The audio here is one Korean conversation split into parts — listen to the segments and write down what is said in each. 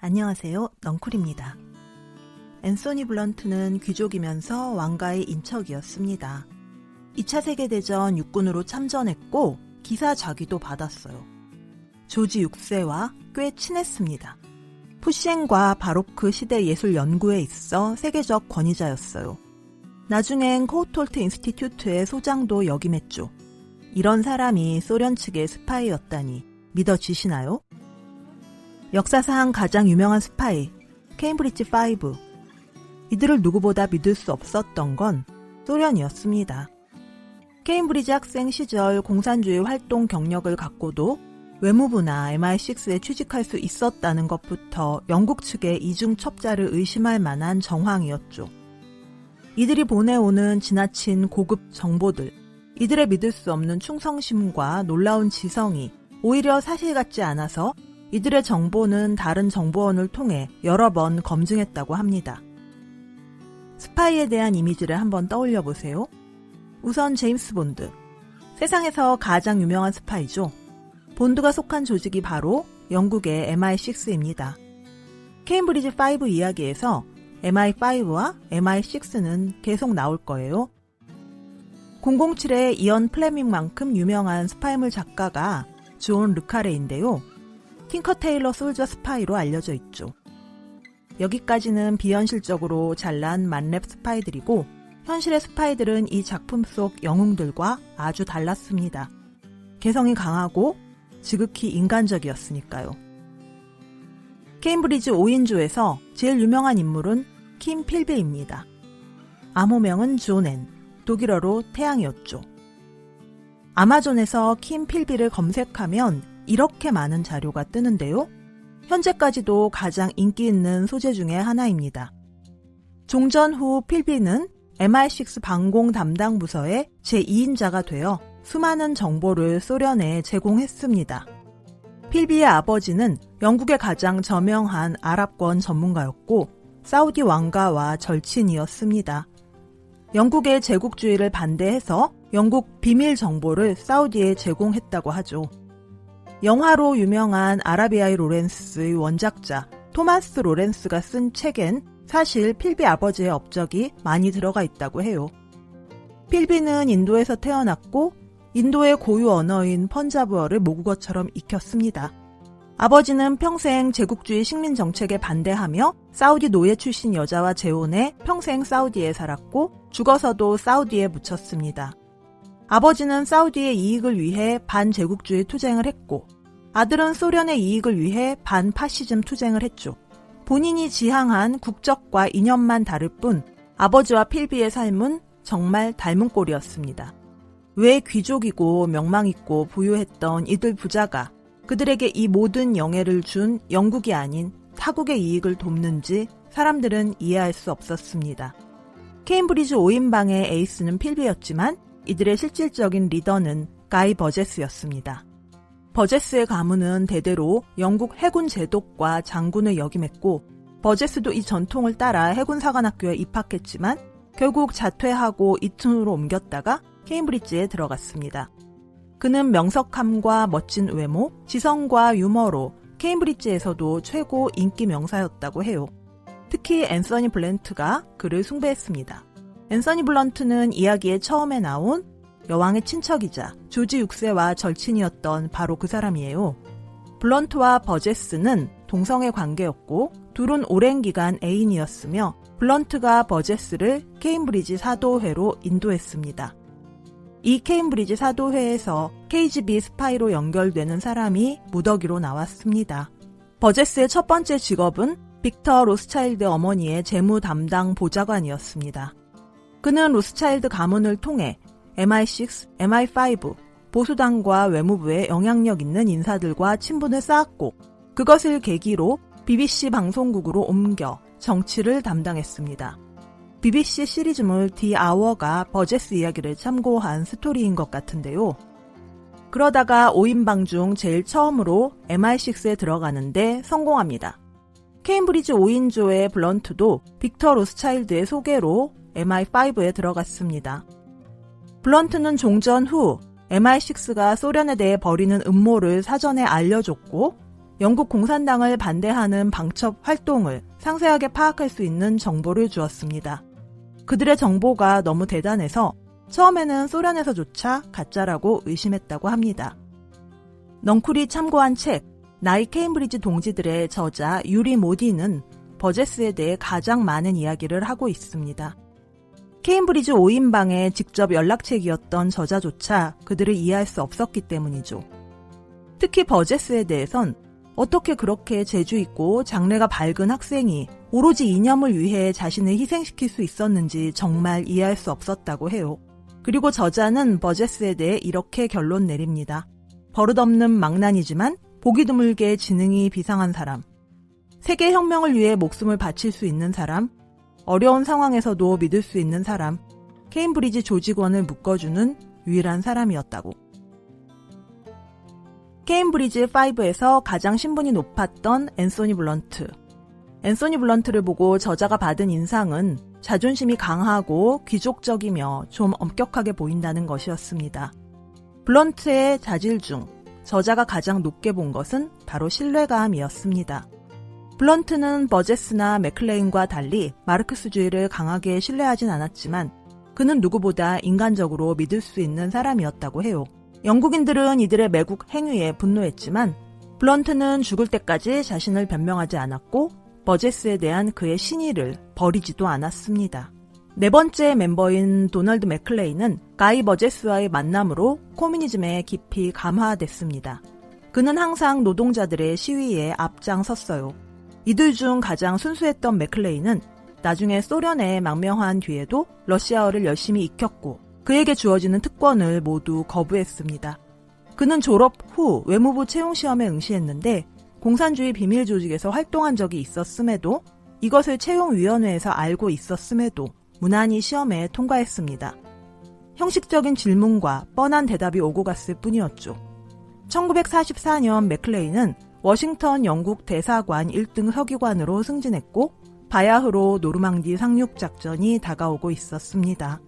안녕하세요. 넝쿨입니다. 앤서니 블런트는 귀족이면서 왕가의 인척이었습니다. 2차 세계대전 육군으로 참전했고 기사 좌기도 받았어요. 조지 6세와 꽤 친했습니다. 푸시앤과 바로크 시대 예술 연구에 있어 세계적 권위자였어요. 나중엔 코우톨트 인스티튜트의 소장도 역임했죠. 이런 사람이 소련 측의 스파이였다니 믿어지시나요? 역사상 가장 유명한 스파이, 케임브리지 5. 이들을 누구보다 믿을 수 없었던 건 소련이었습니다. 케임브리지 학생 시절 공산주의 활동 경력을 갖고도 외무부나 MI6에 취직할 수 있었다는 것부터 영국 측의 이중 첩자를 의심할 만한 정황이었죠. 이들이 보내오는 지나친 고급 정보들, 이들의 믿을 수 없는 충성심과 놀라운 지성이 오히려 사실 같지 않아서 이들의 정보는 다른 정보원을 통해 여러 번 검증했다고 합니다. 스파이에 대한 이미지를 한번 떠올려 보세요. 우선 제임스 본드. 세상에서 가장 유명한 스파이죠. 본드가 속한 조직이 바로 영국의 MI6입니다. 케임브리지 5 이야기에서 MI5와 MI6는 계속 나올 거예요. 007의 이언 플레밍만큼 유명한 스파이물 작가가 존 르카레인데요. 틴커 테일러 솔저 스파이로 알려져 있죠. 여기까지는 비현실적으로 잘난 만렙 스파이들이고 현실의 스파이들은 이 작품 속 영웅들과 아주 달랐습니다. 개성이 강하고 지극히 인간적이었으니까요. 케임브리지 5인조에서 제일 유명한 인물은 킴 필비입니다. 암호명은 존 앤, 독일어로 태양이었죠. 아마존에서 킴 필비를 검색하면 이렇게 많은 자료가 뜨는데요. 현재까지도 가장 인기 있는 소재 중에 하나입니다. 종전 후 필비는 MI6 방공 담당 부서의 제2인자가 되어 수많은 정보를 소련에 제공했습니다. 필비의 아버지는 영국의 가장 저명한 아랍권 전문가였고 사우디 왕가와 절친이었습니다. 영국의 제국주의를 반대해서 영국 비밀 정보를 사우디에 제공했다고 하죠. 영화로 유명한 아라비아의 로렌스의 원작자 토마스 로렌스가 쓴 책엔 사실 필비 아버지의 업적이 많이 들어가 있다고 해요. 필비는 인도에서 태어났고 인도의 고유 언어인 펀자브어를 모국어처럼 익혔습니다. 아버지는 평생 제국주의 식민 정책에 반대하며 사우디 노예 출신 여자와 재혼해 평생 사우디에 살았고 죽어서도 사우디에 묻혔습니다. 아버지는 사우디의 이익을 위해 반제국주의 투쟁을 했고 아들은 소련의 이익을 위해 반파시즘 투쟁을 했죠. 본인이 지향한 국적과 이념만 다를 뿐 아버지와 필비의 삶은 정말 닮은 꼴이었습니다. 왜 귀족이고 명망있고 부유했던 이들 부자가 그들에게 이 모든 영예를 준 영국이 아닌 타국의 이익을 돕는지 사람들은 이해할 수 없었습니다. 케임브리지 5인방의 에이스는 필비였지만 이들의 실질적인 리더는 가이 버제스였습니다. 버제스의 가문은 대대로 영국 해군 제독과 장군을 역임했고 버제스도 이 전통을 따라 해군사관학교에 입학했지만 결국 자퇴하고 이툰으로 옮겼다가 케임브리지에 들어갔습니다. 그는 명석함과 멋진 외모, 지성과 유머로 케임브리지에서도 최고 인기 명사였다고 해요. 특히 앤서니 블런트가 그를 숭배했습니다. 앤서니 블런트는 이야기의 처음에 나온 여왕의 친척이자 조지 6세와 절친이었던 바로 그 사람이에요. 블런트와 버제스는 동성애 관계였고 둘은 오랜 기간 애인이었으며 블런트가 버제스를 케임브리지 사도회로 인도했습니다. 이 케임브리지 사도회에서 KGB 스파이로 연결되는 사람이 무더기로 나왔습니다. 버제스의 첫 번째 직업은 빅터 로스차일드 어머니의 재무 담당 보좌관이었습니다. 그는 로스차일드 가문을 통해 MI6, MI5, 보수당과 외무부에 영향력 있는 인사들과 친분을 쌓았고 그것을 계기로 BBC 방송국으로 옮겨 정치를 담당했습니다. BBC 시리즈물 디 아워가 버제스 이야기를 참고한 스토리인 것 같은데요. 그러다가 5인방 중 제일 처음으로 MI6에 들어가는데 성공합니다. 케임브리지 5인조의 블런트도 빅터 로스차일드의 소개로 MI5에 들어갔습니다. 블런트는 종전 후 MI6가 소련에 대해 벌이는 음모를 사전에 알려줬고 영국 공산당을 반대하는 방첩 활동을 상세하게 파악할 수 있는 정보를 주었습니다. 그들의 정보가 너무 대단해서 처음에는 소련에서조차 가짜라고 의심했다고 합니다. 넝쿨이 참고한 책 나이 케임브리지 동지들의 저자 유리 모디는 버제스에 대해 가장 많은 이야기를 하고 있습니다. 케임브리지 5인방의 직접 연락책이었던 저자조차 그들을 이해할 수 없었기 때문이죠. 특히 버제스에 대해선 어떻게 그렇게 재주있고 장래가 밝은 학생이 오로지 이념을 위해 자신을 희생시킬 수 있었는지 정말 이해할 수 없었다고 해요. 그리고 저자는 버제스에 대해 이렇게 결론 내립니다. 버릇없는 망난이지만 보기 드물게 지능이 비상한 사람, 세계 혁명을 위해 목숨을 바칠 수 있는 사람, 어려운 상황에서도 믿을 수 있는 사람, 케임브리지 조직원을 묶어주는 유일한 사람이었다고. 케임브리지 5에서 가장 신분이 높았던 앤소니 블런트. 앤소니 블런트를 보고 저자가 받은 인상은 자존심이 강하고 귀족적이며 좀 엄격하게 보인다는 것이었습니다. 블런트의 자질 중 저자가 가장 높게 본 것은 바로 신뢰감이었습니다. 블런트는 버제스나 맥클레인과 달리 마르크스주의를 강하게 신뢰하진 않았지만 그는 누구보다 인간적으로 믿을 수 있는 사람이었다고 해요. 영국인들은 이들의 매국 행위에 분노했지만 블런트는 죽을 때까지 자신을 변명하지 않았고 버제스에 대한 그의 신의를 버리지도 않았습니다. 네 번째 멤버인 도널드 맥클레인은 가이 버제스와의 만남으로 코뮤니즘에 깊이 감화됐습니다. 그는 항상 노동자들의 시위에 앞장섰어요. 이들 중 가장 순수했던 맥클레인은 나중에 소련에 망명한 뒤에도 러시아어를 열심히 익혔고 그에게 주어지는 특권을 모두 거부했습니다. 그는 졸업 후 외무부 채용시험에 응시했는데 공산주의 비밀 조직에서 활동한 적이 있었음에도 이것을 채용위원회에서 알고 있었음에도 무난히 시험에 통과했습니다. 형식적인 질문과 뻔한 대답이 오고 갔을 뿐이었죠. 1944년 맥클레인은 워싱턴 영국 대사관 1등 서기관으로 승진했고 바야흐로 노르망디 상륙작전이 다가오고 있었습니다.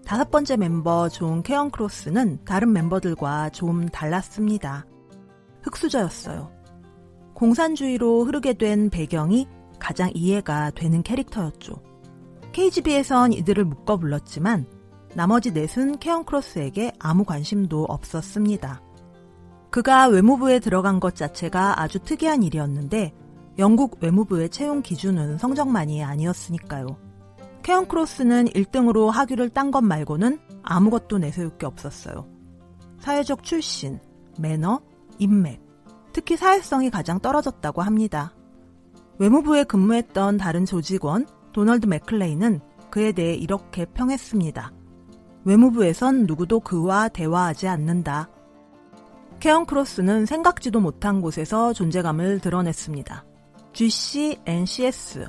다섯 번째 멤버 존 케언크로스는 다른 멤버들과 좀 달랐습니다. 흑수저였어요. 공산주의로 흐르게 된 배경이 가장 이해가 되는 캐릭터였죠. KGB에선 이들을 묶어 불렀지만 나머지 넷은 케언크로스에게 아무 관심도 없었습니다. 그가 외무부에 들어간 것 자체가 아주 특이한 일이었는데 영국 외무부의 채용 기준은 성적만이 아니었으니까요. 케언크로스는 1등으로 학위를 딴 것 말고는 아무것도 내세울 게 없었어요. 사회적 출신, 매너, 인맥, 특히 사회성이 가장 떨어졌다고 합니다. 외무부에 근무했던 다른 조직원 도널드 맥클레인은 그에 대해 이렇게 평했습니다. 외무부에선 누구도 그와 대화하지 않는다. 케언크로스는 생각지도 못한 곳에서 존재감을 드러냈습니다. GCNCS,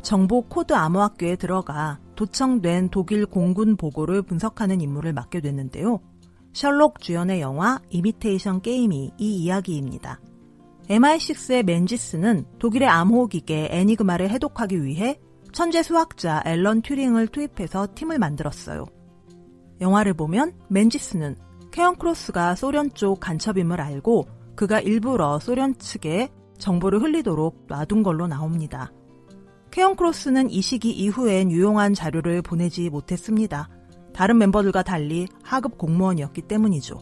정보 코드 암호학교에 들어가 도청된 독일 공군 보고를 분석하는 임무를 맡게 됐는데요. 셜록 주연의 영화 이미테이션 게임이 이 이야기입니다. MI6의 맨지스는 독일의 암호기계 애니그마를 해독하기 위해 천재 수학자 앨런 튜링을 투입해서 팀을 만들었어요. 영화를 보면 맨지스는 케언크로스가 소련 쪽 간첩임을 알고 그가 일부러 소련 측에 정보를 흘리도록 놔둔 걸로 나옵니다. 케언크로스는 이 시기 이후엔 유용한 자료를 보내지 못했습니다. 다른 멤버들과 달리 하급 공무원이었기 때문이죠.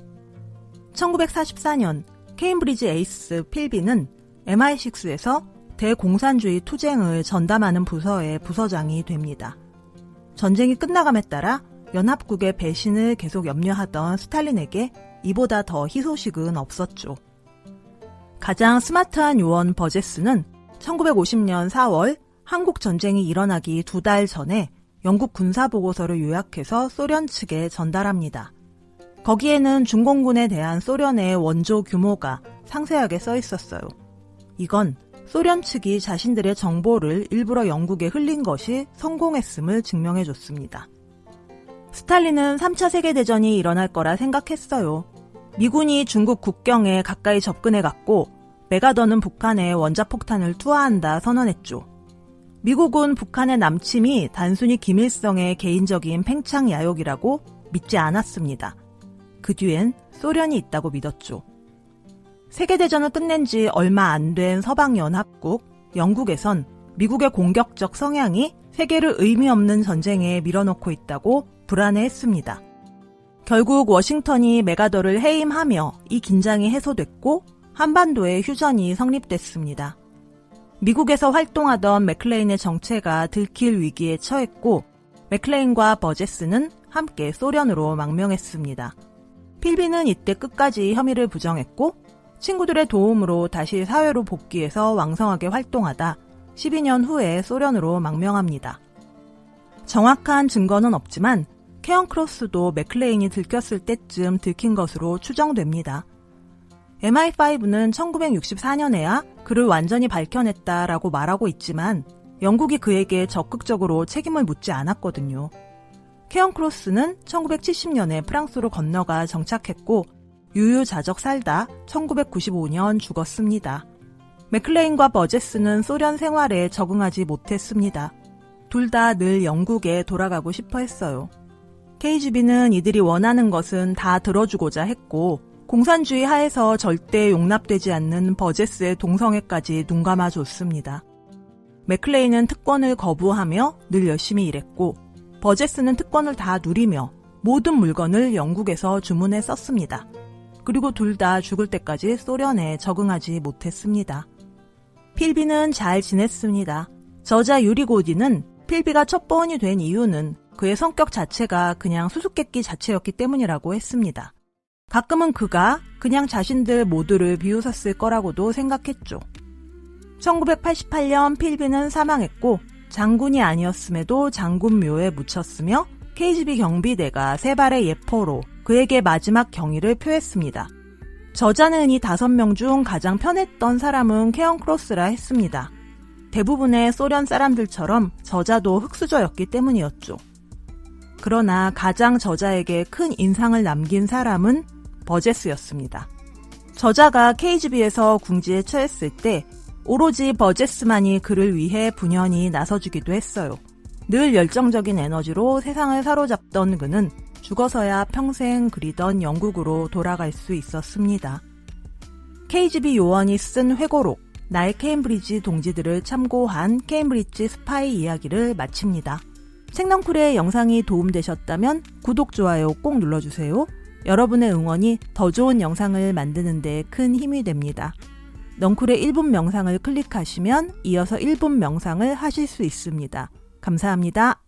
1944년 케임브리지 에이스 필비는 MI6에서 대공산주의 투쟁을 전담하는 부서의 부서장이 됩니다. 전쟁이 끝나감에 따라 연합국의 배신을 계속 염려하던 스탈린에게 이보다 더 희소식은 없었죠. 가장 스마트한 요원 버제스는 1950년 4월 한국 전쟁이 일어나기 2달 전에 영국 군사보고서를 요약해서 소련 측에 전달합니다. 거기에는 중공군에 대한 소련의 원조 규모가 상세하게 써 있었어요. 이건 소련 측이 자신들의 정보를 일부러 영국에 흘린 것이 성공했음을 증명해줬습니다. 스탈린은 3차 세계대전이 일어날 거라 생각했어요. 미군이 중국 국경에 가까이 접근해갔고 메가더는 북한에 원자폭탄을 투하한다 선언했죠. 미국은 북한의 남침이 단순히 김일성의 개인적인 팽창 야욕이라고 믿지 않았습니다. 그 뒤엔 소련이 있다고 믿었죠. 세계대전을 끝낸 지 얼마 안 된 서방연합국, 영국에선 미국의 공격적 성향이 세계를 의미 없는 전쟁에 밀어넣고 있다고 불안해했습니다. 결국 워싱턴이 메가더를 해임하며 이 긴장이 해소됐고 한반도의 휴전이 성립됐습니다. 미국에서 활동하던 맥클레인의 정체가 들킬 위기에 처했고 맥클레인과 버제스는 함께 소련으로 망명했습니다. 필비는 이때 끝까지 혐의를 부정했고 친구들의 도움으로 다시 사회로 복귀해서 왕성하게 활동하다 12년 후에 소련으로 망명합니다. 정확한 증거는 없지만 케언 크로스도 맥클레인이 들켰을 때쯤 들킨 것으로 추정됩니다. MI5는 1964년에야 그를 완전히 밝혀냈다라고 말하고 있지만 영국이 그에게 적극적으로 책임을 묻지 않았거든요. 케언 크로스는 1970년에 프랑스로 건너가 정착했고 유유자적 살다 1995년 죽었습니다. 맥클레인과 버제스는 소련 생활에 적응하지 못했습니다. 둘 다 늘 영국에 돌아가고 싶어 했어요. KGB는 이들이 원하는 것은 다 들어주고자 했고 공산주의 하에서 절대 용납되지 않는 버제스의 동성애까지 눈감아줬습니다. 맥클레인은 특권을 거부하며 늘 열심히 일했고 버제스는 특권을 다 누리며 모든 물건을 영국에서 주문해 썼습니다. 그리고 둘 다 죽을 때까지 소련에 적응하지 못했습니다. 필비는 잘 지냈습니다. 저자 유리 고디는 필비가 첩보원이 된 이유는 그의 성격 자체가 그냥 수수께끼 자체였기 때문이라고 했습니다. 가끔은 그가 그냥 자신들 모두를 비웃었을 거라고도 생각했죠. 1988년 필비는 사망했고 장군이 아니었음에도 장군묘에 묻혔으며 KGB 경비대가 세 발의 예포로 그에게 마지막 경의를 표했습니다. 저자는 이 5명 중 가장 편했던 사람은 케언 크로스라 했습니다. 대부분의 소련 사람들처럼 저자도 흑수저였기 때문이었죠. 그러나 가장 저자에게 큰 인상을 남긴 사람은 버제스였습니다. 저자가 KGB에서 궁지에 처했을 때 오로지 버제스만이 그를 위해 분연히 나서주기도 했어요. 늘 열정적인 에너지로 세상을 사로잡던 그는 죽어서야 평생 그리던 영국으로 돌아갈 수 있었습니다. KGB 요원이 쓴 회고록, 나의 케임브리지 동지들을 참고한 케임브리지 스파이 이야기를 마칩니다. 생넌쿨의 영상이 도움되셨다면 구독, 좋아요 꼭 눌러주세요. 여러분의 응원이 더 좋은 영상을 만드는 데 큰 힘이 됩니다. 넝쿨의 1분 명상을 클릭하시면 이어서 1분 명상을 하실 수 있습니다. 감사합니다.